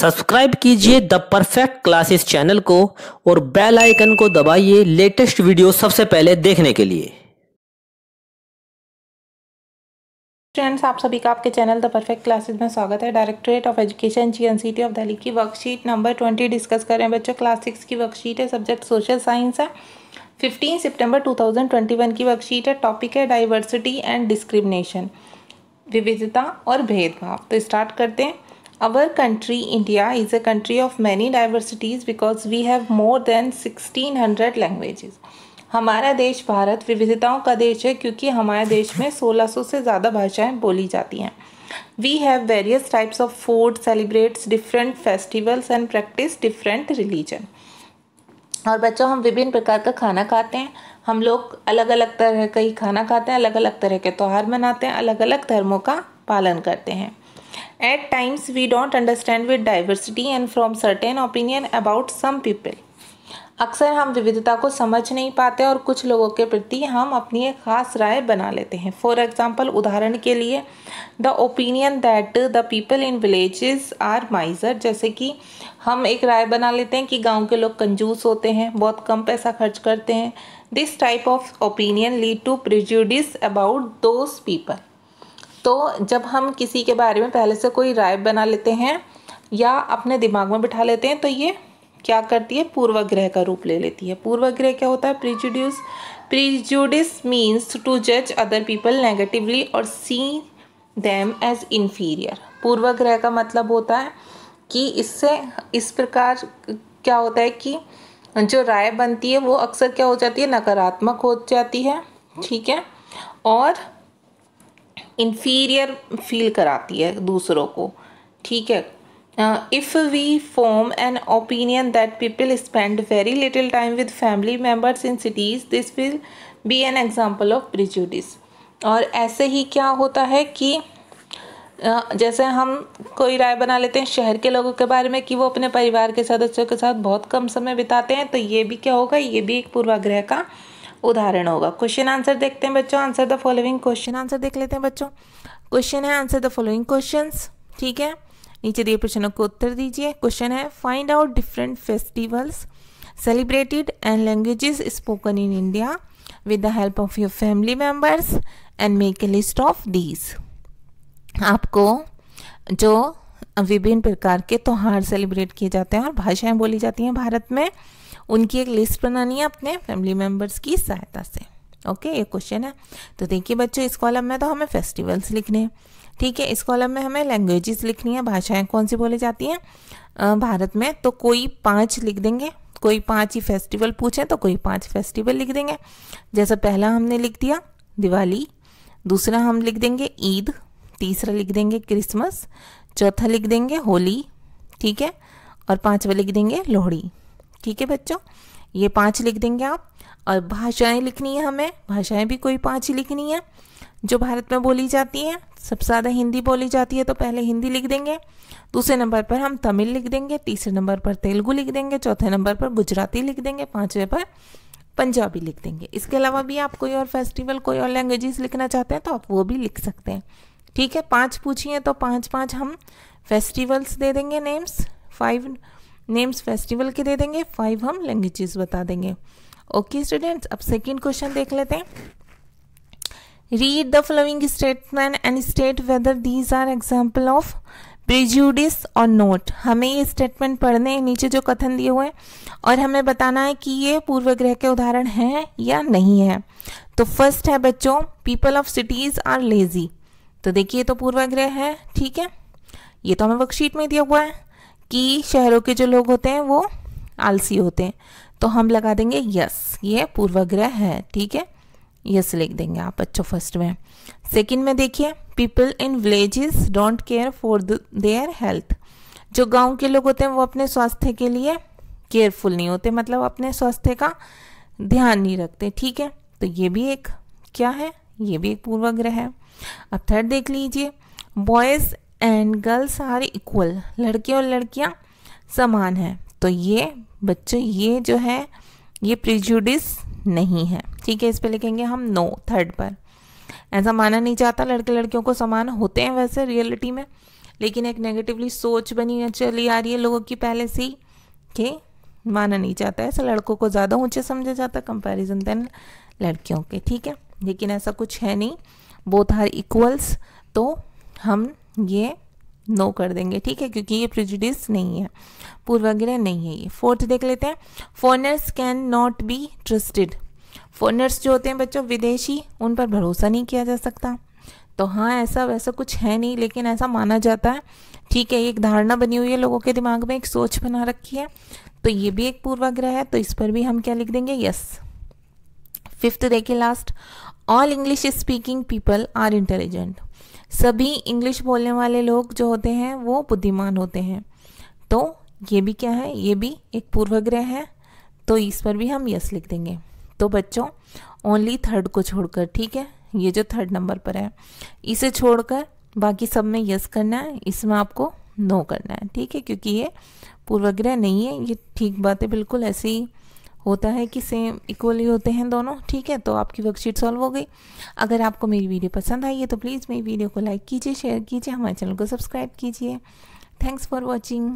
Subscribe कीजिए the perfect classes channel को और बेल आइकन को दबाइए लेटेस्ट वीडियो सबसे पहले देखने के लिए। स्टूडेंट्स, आप सभी का आपके चैनल द परफेक्ट क्लासेस में स्वागत है। Directorate of education GNCT of Delhi की वर्कशीट नंबर 20 डिस्कस कर रहे हैं बच्चों। क्लास 6 की वर्कशीट है, सब्जेक्ट सोशल साइंस है। 15 सितंबर 2021 की वर्कशीट है। टॉपिक है डाइवर्सिटी एंड डिस्क्रिमिनेशन, विविधता और भेदभाव। तो स्टार्ट करते हैं। Our country India is a country of many diversities because we have more than 1600 languages. हमारा देश भारत विविधताओं का देश है क्योंकि हमारे देश में 1600 से ज़्यादा भाषाएं बोली जाती हैं। We have various types of food, celebrates different festivals and practice different religion. और बच्चों, हम विभिन्न प्रकार का खाना खाते हैं। हम लोग अलग अलग तरह का ही खाना खाते हैं, अलग अलग तरह के त्यौहार मनाते हैं, अलग अलग धर्मों का पालन करते हैं। At times we don't understand with diversity and from certain opinion about some people. अक्सर हम विविधता को समझ नहीं पाते और कुछ लोगों के प्रति हम अपनी एक खास राय बना लेते हैं। फॉर एग्जाम्पल, उदाहरण के लिए, the opinion that the people in villages are miser. जैसे कि हम एक राय बना लेते हैं कि गांव के लोग कंजूस होते हैं, बहुत कम पैसा खर्च करते हैं। This type of opinion lead to prejudice about those people. तो जब हम किसी के बारे में पहले से कोई राय बना लेते हैं या अपने दिमाग में बिठा लेते हैं तो ये क्या करती है, पूर्वाग्रह का रूप ले लेती है। पूर्वाग्रह क्या होता है? प्रीजुडिस। प्रीजुडिस मीन्स टू जज अदर पीपल नेगेटिवली और सी देम एज इन्फीरियर। पूर्वाग्रह का मतलब होता है कि इससे इस प्रकार क्या होता है कि जो राय बनती है वो अक्सर क्या हो जाती है, नकारात्मक हो जाती है, ठीक है, और इन्फीरियर फील कराती है दूसरों को, ठीक है। If we form an opinion that people spend very little time with family members in cities, this will be an example of prejudice. और ऐसे ही क्या होता है कि जैसे हम कोई राय बना लेते हैं शहर के लोगों के बारे में कि वो अपने परिवार के सदस्यों के साथ बहुत कम समय बिताते हैं, तो ये भी क्या होगा, ये भी एक पूर्वाग्रह का उदाहरण होगा। क्वेश्चन आंसर देखते हैं बच्चों। Answer the following question answer देख लेते हैं बच्चों। क्वेश्चन है आंसर द फॉलोइंग क्वेश्चंस, ठीक है। नीचे दिए प्रश्नों को उत्तर दीजिए। क्वेश्चन है find out different festivals celebrated and languages spoken in India with the help of your family members and make a list of these. आपको जो विभिन्न प्रकार के त्यौहार सेलिब्रेट किए जाते हैं और भाषाएं बोली जाती हैं भारत में, उनकी एक लिस्ट बनानी है अपने फैमिली मेम्बर्स की सहायता से। ओके, ये क्वेश्चन है। तो देखिए बच्चों, इस कॉलम में तो हमें फेस्टिवल्स लिखने हैं, ठीक है। इस कॉलम में हमें लैंग्वेजेस लिखनी है, भाषाएं कौन सी बोली जाती हैं भारत में। तो कोई 5 लिख देंगे, कोई 5 ही फेस्टिवल पूछें तो कोई 5 फेस्टिवल लिख देंगे। जैसा पहला हमने लिख दिया दिवाली, दूसरा हम लिख देंगे ईद, तीसरा लिख देंगे क्रिसमस, चौथा लिख देंगे होली, ठीक है, और 5वां लिख देंगे लोहड़ी, ठीक है बच्चों। ये 5 लिख देंगे आप। और भाषाएं लिखनी है हमें, भाषाएं भी कोई 5 ही लिखनी है जो भारत में बोली जाती हैं। सबसे ज़्यादा हिंदी बोली जाती है तो पहले हिंदी लिख देंगे, दूसरे नंबर पर हम तमिल लिख देंगे, तीसरे नंबर पर तेलुगु लिख देंगे, चौथे नंबर पर गुजराती लिख देंगे, 5वें पर पंजाबी लिख देंगे। इसके अलावा भी आप कोई और फेस्टिवल, कोई और लैंग्वेजेस लिखना चाहते हैं तो आप वो भी लिख सकते हैं, ठीक है। 5 पूछिए तो 5 हम फेस्टिवल्स दे देंगे नेम्स, 5 नेम्स फेस्टिवल के दे देंगे, 5 हम लैंग्वेजेस बता देंगे। ओके स्टूडेंट्स, अब सेकंड क्वेश्चन देख लेते हैं। Read the following statement and state whether these are example of prejudice और नोट। हमें ये स्टेटमेंट पढ़ने हैं, नीचे जो कथन दिए हुए हैं, और हमें बताना है कि ये पूर्वाग्रह के उदाहरण हैं या नहीं है। तो फर्स्ट है बच्चों, people of cities are lazy. तो देखिए तो पूर्वाग्रह है, ठीक है। ये तो हमें वर्कशीट में दिया हुआ है कि शहरों के जो लोग होते हैं वो आलसी होते हैं, तो हम लगा देंगे यस, ये पूर्वाग्रह है, ठीक है, यस लिख देंगे आप बच्चों फर्स्ट में। सेकंड में देखिए, people in villages don't care for their health. जो गांव के लोग होते हैं वो अपने स्वास्थ्य के लिए केयरफुल नहीं होते, मतलब अपने स्वास्थ्य का ध्यान नहीं रखते, ठीक है। तो ये भी एक क्या है, ये भी एक पूर्वाग्रह है। अब थर्ड देख लीजिए, boys and girls are equal. लड़के और लड़कियां समान हैं। तो ये बच्चों, ये जो है ये प्रिजुडिस नहीं है, ठीक है। इस पे लिखेंगे हम नो, थर्ड पर। ऐसा माना नहीं जाता, लड़के लड़कियों को समान होते हैं वैसे रियलिटी में, लेकिन एक नेगेटिवली सोच बनी चली आ रही है लोगों की पहले से ही कि माना नहीं जाता है, ऐसा लड़कों को ज़्यादा ऊंचे समझा जाता है कंपैरिजन देन लड़कियों के, ठीक है। लेकिन ऐसा कुछ है नहीं, बोथ आर इक्वल्स, तो हम ये नो कर देंगे, ठीक है, क्योंकि ये प्रेजुडिस नहीं है, पूर्वाग्रह नहीं है ये। फोर्थ देख लेते हैं, foreigners can not be trusted. Foreigners जो होते हैं बच्चों, विदेशी, उन पर भरोसा नहीं किया जा सकता। तो हाँ, ऐसा वैसा कुछ है नहीं, लेकिन ऐसा माना जाता है, ठीक है, एक धारणा बनी हुई है लोगों के दिमाग में, एक सोच बना रखी है, तो ये भी एक पूर्वाग्रह है, तो इस पर भी हम क्या लिख देंगे, यस। फिफ्थ देखिए last, all English speaking people are intelligent. सभी इंग्लिश बोलने वाले लोग जो होते हैं वो बुद्धिमान होते हैं, तो ये भी क्या है, ये भी एक पूर्वाग्रह है, तो इस पर भी हम यस लिख देंगे। तो बच्चों ओनली थर्ड को छोड़कर, ठीक है, ये जो थर्ड नंबर पर है इसे छोड़कर बाकी सब में यस करना है, इसमें आपको नो करना है, ठीक है, क्योंकि ये पूर्वाग्रह नहीं है, ये ठीक बात है, बिल्कुल ऐसे ही होता है कि सेम इक्वली होते हैं दोनों, ठीक है। तो आपकी वर्कशीट सॉल्व हो गई। अगर आपको मेरी वीडियो पसंद आई है तो प्लीज़ मेरी वीडियो को लाइक कीजिए, शेयर कीजिए, हमारे चैनल को सब्सक्राइब कीजिए। Thanks for watching.